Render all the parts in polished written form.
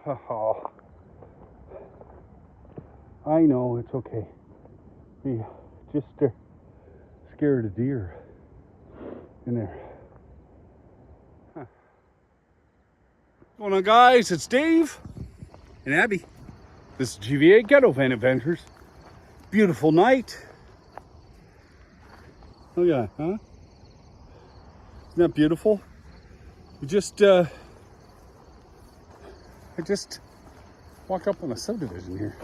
Oh, I know, it's okay. We just scared a deer in there. What's going on, guys? It's Dave and Abby. This is GVA Ghettovanadventures. Beautiful night. Oh yeah, huh? Isn't that beautiful? We just I just walked up on a subdivision here.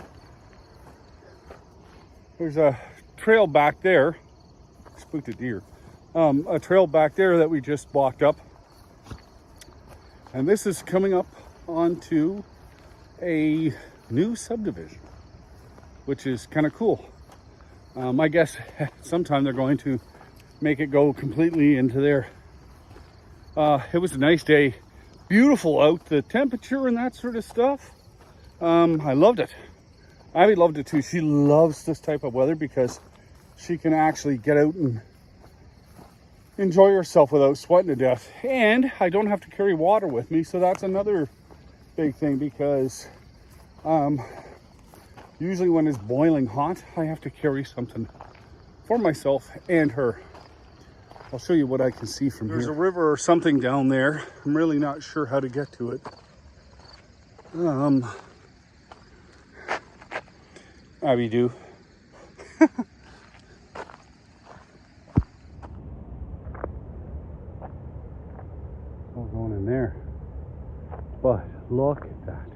There's a trail back there. Spooked a deer. A trail back there that we just walked up. And this is coming up onto a new subdivision, which is kind of cool. I guess sometime they're going to make it go completely into there. It was a nice day. Beautiful out, the temperature and that sort of stuff. I loved it. Abby loved it too. She loves this type of weather because she can actually get out and enjoy herself without sweating to death. And I don't have to carry water with me, so that's another big thing because usually when it's boiling hot, I have to carry something for myself and her. I'll show you what I can see from here. There's a river or something down there. I'm really not sure how to get to it. Abby do. All going in there. But look at that.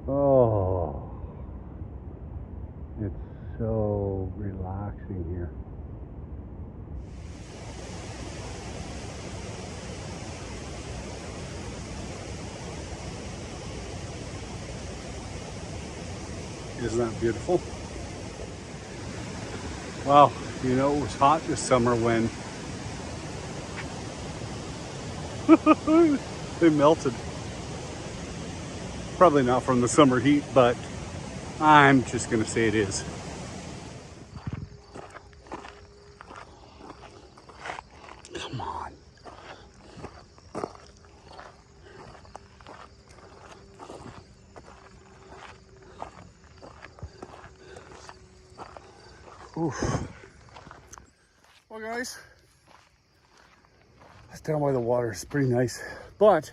Oh, it's so relaxing here. Isn't that beautiful? Wow, you know, it was hot this summer when they melted. Probably not from the summer heat, but I'm just gonna say it is. Come on. Oof. Well, guys, that's down by the water. It's pretty nice, but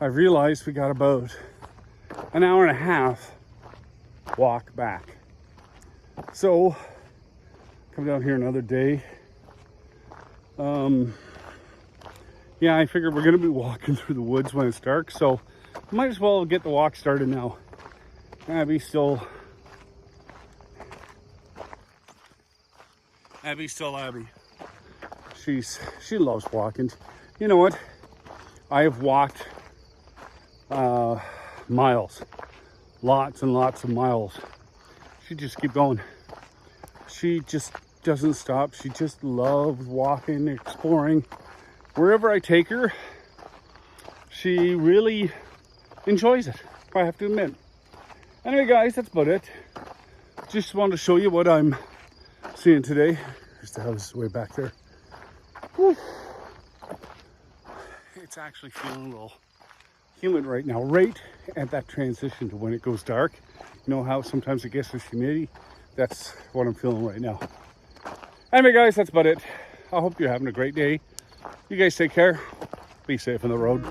I realized we got about an hour and a half walk back. So come down here another day. Yeah, I figured we're gonna be walking through the woods when it's dark, so might as well get the walk started now. Abby's still Abby. She loves walking. You know what? I have walked miles, lots and lots of miles. She just keep going. She just doesn't stop. She just loves walking, exploring. Wherever I take her, she really enjoys it, I have to admit. Anyway, guys, that's about it. Just wanted to show you what I'm seeing today. There's the house way back there. Whew. It's actually feeling a little humid right now, right at that transition to when it goes dark. You know how sometimes it gets this humidity? That's what I'm feeling right now. Anyway, guys, that's about it. I hope you're having a great day. You guys take care. Be safe on the road.